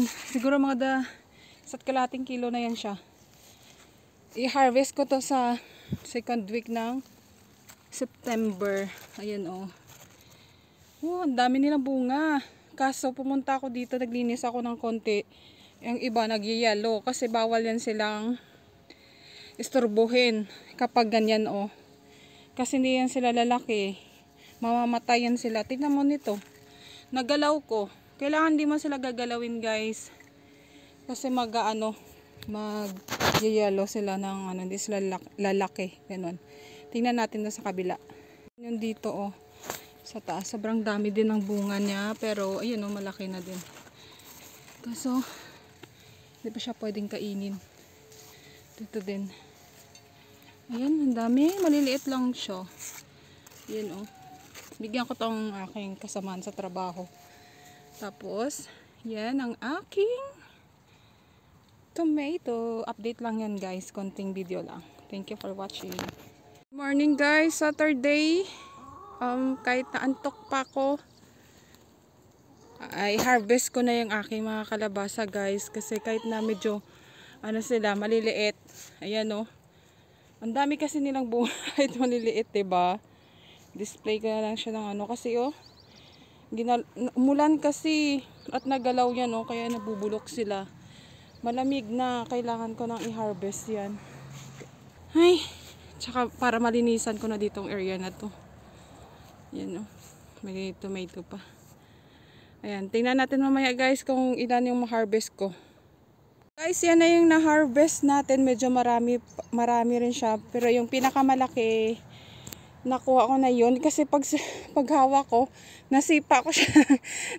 Ayan, siguro mga isa't kalahating kilo na yan siya. I-harvest ko to sa second week ng September. Ayan oh. Oh, ang dami nilang bunga. Kaso pumunta ako dito, naglinis ako ng konti. Yung iba nag-yellow kasi bawal yan silang istorbohin kapag ganyan oh. Kasi hindi yan sila lalaki. Mamamatayan sila. Tingnan mo nito. Nagalaw ko. Kailangan di mo sila gagalawin guys. Kasi mag-yellow sila ng hindi sila lalaki. Ganun. Tingnan natin na sa kabila. Yung dito oh. Sa taas. Sobrang dami din ng bunga niya. Pero ayun oh, malaki na din. Kaso hindi pa siya pwedeng kainin. Dito din. Ayan, ang dami. Maliliit lang siya. Ayan oh. Bigyan ko tong aking kasamaan sa trabaho. Tapos, yan ang aking tomato. Update lang yan guys. Konting video lang. Thank you for watching. Good morning guys. Saturday. Kahit naantok pa ako, ay harvest ko na yung aking mga kalabasa guys. Kasi kahit na medyo sila, maliliit. Ayan oh. Ang dami kasi nilang bunga kahit maliliit, diba? Display ko na lang siya ng kasi oh. Umulan kasi at nagalaw yan oh. Kaya nabubulok sila. Malamig na. Kailangan ko nang i-harvest yan. Ay. Tsaka para malinisan ko na ditong area na to. Yan oh. May tomato pa. Ayan. Tingnan natin mamaya guys kung ilan yung ma-harvest ko. Guys, yan na yung na-harvest natin. Medyo marami rin siya. Pero yung pinakamalaki, nakuha ko na yun. Kasi paghawak ko, nasipa ko siya.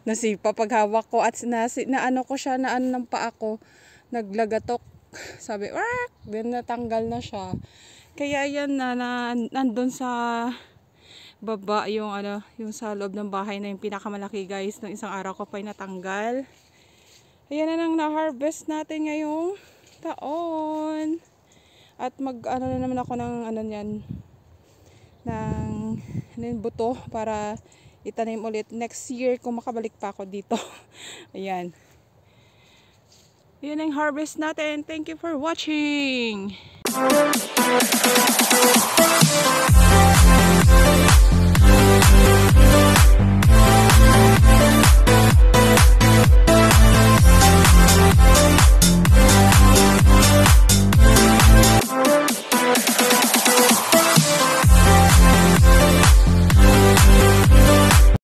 Nasipa paghawak ko. At naano ko siya, naano ng paa ko. Naglagatok. Sabi, wak! Then natanggal na siya. Kaya yan nandun sa baba yung yung sa loob ng bahay na yung pinakamalaki guys. Nung isang araw ko pa yung natanggal. Ayan na nang na-harvest natin ngayong taon. At na naman ako ng ng buto para itanim ulit next year kung makabalik pa ako dito. Ayan. Ayan ang harvest natin. Thank you for watching.